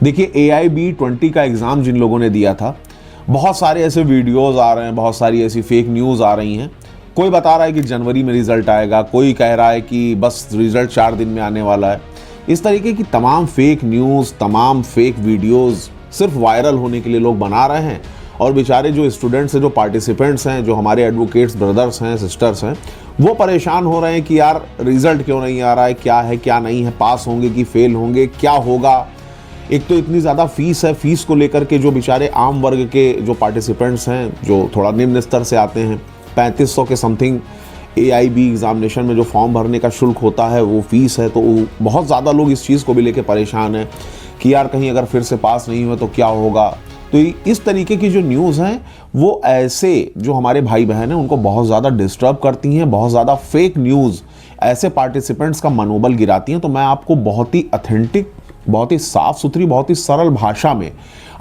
देखिए AIB 20 का exam जिन लोगों ने दिया था, बहुत सारे ऐसे वीडियोस आ रहे हैं, बहुत सारी ऐसी फेक न्यूज़ आ रही हैं। कोई बता रहा है कि जनवरी में रिज़ल्ट आएगा, कोई कह रहा है कि बस रिज़ल्ट 4 दिन में आने वाला है। इस तरीके की तमाम फेक न्यूज़, तमाम फेक वीडियोस सिर्फ वायरल होने के लिए लोग बना रहे हैं। और बेचारे जो स्टूडेंट्स हैं, जो पार्टिसिपेंट्स हैं, जो हमारे एडवोकेट्स ब्रदर्स हैं, सिस्टर्स हैं, वो परेशान हो रहे हैं कि यार रिज़ल्ट क्यों नहीं आ रहा है, क्या नहीं है, पास होंगे कि फेल होंगे, क्या होगा। एक तो इतनी ज़्यादा फीस है, फीस को लेकर के जो बेचारे आम वर्ग के जो पार्टिसिपेंट्स हैं, जो थोड़ा निम्न स्तर से आते हैं, 3500 के समथिंग AIB एग्ज़ामिनेशन में जो फॉर्म भरने का शुल्क होता है वो फीस है। तो बहुत ज़्यादा लोग इस चीज़ को भी लेके परेशान हैं कि यार कहीं अगर फिर से पास नहीं हुआ तो क्या होगा। तो इस तरीके की जो न्यूज़ हैं वो ऐसे जो हमारे भाई बहन हैं उनको बहुत ज़्यादा डिस्टर्ब करती हैं। बहुत ज़्यादा फेक न्यूज़ ऐसे पार्टिसिपेंट्स का मनोबल गिराती हैं। तो मैं आपको बहुत ही ऑथेंटिक, बहुत ही साफ सुथरी, बहुत ही सरल भाषा में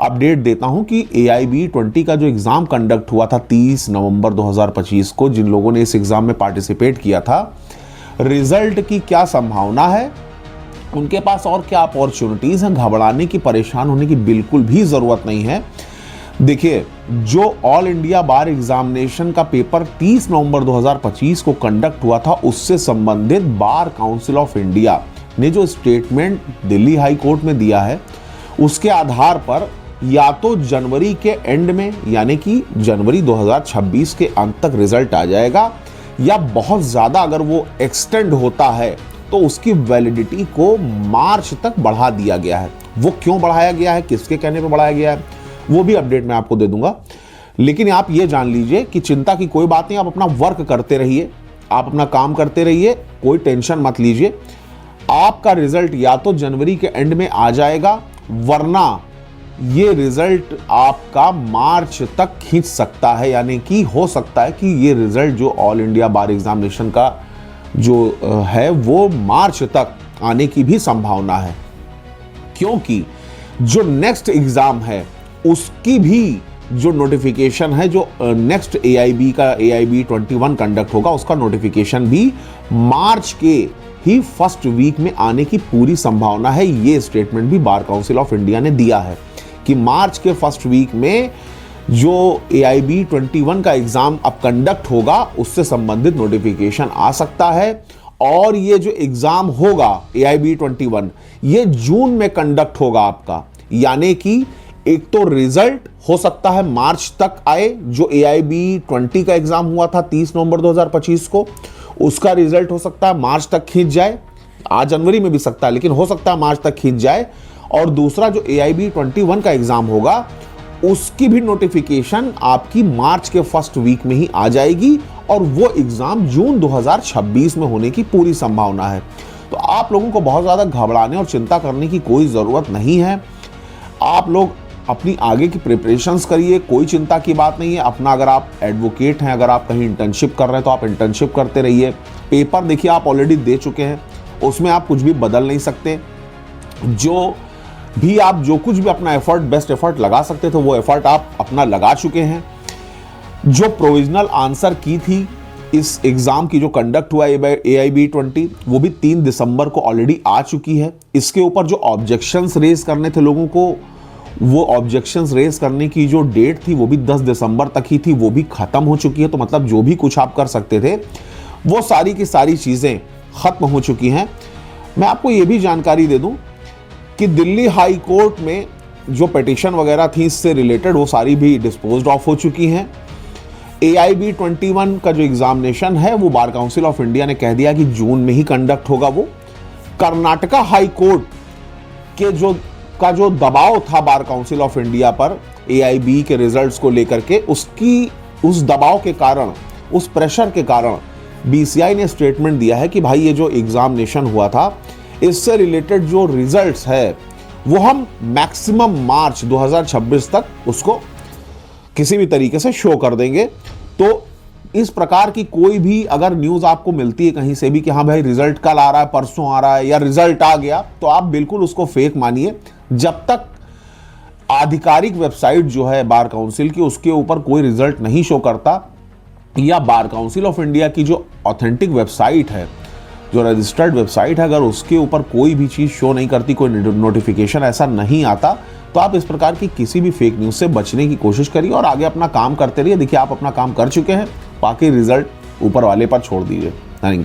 अपडेट देता हूं कि AIB 20 का जो एग्ज़ाम कंडक्ट हुआ था 30 नवंबर 2025 को, जिन लोगों ने इस एग्ज़ाम में पार्टिसिपेट किया था, रिजल्ट की क्या संभावना है, उनके पास और क्या अपॉर्चुनिटीज़ हैं। घबराने की, परेशान होने की बिल्कुल भी ज़रूरत नहीं है। देखिए, जो ऑल इंडिया बार एग्जामिनेशन का पेपर 30 नवंबर 2025 को कंडक्ट हुआ था, उससे संबंधित बार काउंसिल ऑफ इंडिया ने जो स्टेटमेंट दिल्ली हाई कोर्ट में दिया है, उसके आधार पर या तो जनवरी के एंड में यानी कि जनवरी 2026 के अंत तक रिजल्ट आ जाएगा, या बहुत ज़्यादा अगर वो एक्सटेंड होता है तो उसकी वैलिडिटी को मार्च तक बढ़ा दिया गया है। वो क्यों बढ़ाया गया है, किसके कहने पर बढ़ाया गया है, वो भी अपडेट मैं आपको दे दूंगा। लेकिन आप ये जान लीजिए कि चिंता की कोई बात नहीं, आप अपना वर्क करते रहिए, आप अपना काम करते रहिए, कोई टेंशन मत लीजिए। आपका रिजल्ट या तो जनवरी के एंड में आ जाएगा, वरना ये रिजल्ट आपका मार्च तक खींच सकता है। यानी कि हो सकता है कि ये रिजल्ट जो ऑल इंडिया बार एग्जामिनेशन का जो है वो मार्च तक आने की भी संभावना है, क्योंकि जो नेक्स्ट एग्जाम है उसकी भी जो नोटिफिकेशन है, जो नेक्स्ट AIB का AIB 21 कंडक्ट होगा, उसका नोटिफिकेशन भी मार्च के ही फर्स्ट वीक में आने की पूरी संभावना है। ये स्टेटमेंट भी बार काउंसिल ऑफ इंडिया ने दिया है कि मार्च के फर्स्ट वीक में जो AIB 21 का एग्जाम अब कंडक्ट होगा, उससे संबंधित नोटिफिकेशन आ सकता है। और ये जो एग्जाम होगा AIB 21, ये जून में कंडक्ट होगा आपका। यानी कि एक तो रिजल्ट हो सकता है मार्च तक आए, जो AIB 20 का एग्जाम हुआ था 30 नवंबर 2025 को, उसका रिजल्ट हो सकता है मार्च तक खींच जाए। आज जनवरी में भी सकता है, लेकिन हो सकता है मार्च तक खींच जाए। और दूसरा जो AIB 21 का एग्जाम होगा, उसकी भी नोटिफिकेशन आपकी मार्च के फर्स्ट वीक में ही आ जाएगी, और वो एग्जाम जून 2026 में होने की पूरी संभावना है। तो आप लोगों को बहुत ज़्यादा घबराने और चिंता करने की कोई ज़रूरत नहीं है। आप लोग अपनी आगे की प्रिपरेशंस करिए, कोई चिंता की बात नहीं है। अपना, अगर आप एडवोकेट हैं, अगर आप कहीं इंटर्नशिप कर रहे हैं तो आप इंटर्नशिप करते रहिए। पेपर देखिए आप ऑलरेडी दे चुके हैं, उसमें आप कुछ भी बदल नहीं सकते। जो कुछ भी अपना एफर्ट, बेस्ट एफर्ट लगा सकते थे, वो एफर्ट आप अपना लगा चुके हैं। जो प्रोविजनल आंसर की थी इस एग्जाम की जो कंडक्ट हुआ AIB 20, वो भी 3 दिसंबर को ऑलरेडी आ चुकी है। इसके ऊपर जो ऑब्जेक्शंस रेज करने थे लोगों को, वो ऑब्जेक्शंस रेज करने की जो डेट थी वो भी 10 दिसंबर तक ही थी, वो भी खत्म हो चुकी है। तो मतलब जो भी कुछ आप कर सकते थे, वो सारी की सारी चीजें खत्म हो चुकी हैं। मैं आपको ये भी जानकारी दे दूं कि दिल्ली हाई कोर्ट में जो पिटीशन वगैरह थी इससे रिलेटेड, वो सारी भी डिस्पोज्ड ऑफ हो चुकी हैं। AIB 21 का जो एग्जामिनेशन है वो बार काउंसिल ऑफ इंडिया ने कह दिया कि जून में ही कंडक्ट होगा। वो कर्नाटका हाई कोर्ट के जो दबाव था बार काउंसिल ऑफ इंडिया पर AIB के रिजल्ट्स को लेकर के, उस दबाव के कारण, उस प्रेशर के कारण BCI ने स्टेटमेंट दिया है कि भाई ये जो एग्जामिनेशन हुआ था, इससे रिलेटेड जो रिजल्ट्स है वो हम मैक्सिमम मार्च 2026 तक उसको किसी भी तरीके से शो कर देंगे। तो इस प्रकार की कोई भी अगर न्यूज़ आपको मिलती है कहीं से भी कि हाँ भाई रिजल्ट कल आ रहा है, परसों आ रहा है, या रिजल्ट आ गया, तो आप बिल्कुल उसको फेक मानिए। जब तक आधिकारिक वेबसाइट जो है बार काउंसिल की, उसके ऊपर कोई रिजल्ट नहीं शो करता, या बार काउंसिल ऑफ इंडिया की जो ऑथेंटिक वेबसाइट है जो रजिस्टर्ड वेबसाइट है अगर उसके ऊपर कोई भी चीज़ शो नहीं करती, कोई नोटिफिकेशन ऐसा नहीं आता, तो आप इस प्रकार की किसी भी फेक न्यूज़ से बचने की कोशिश करिए और आगे अपना काम करते रहिए। देखिए आप अपना काम कर चुके हैं, बाकी रिजल्ट ऊपर वाले पर छोड़ दीजिए। Thank you.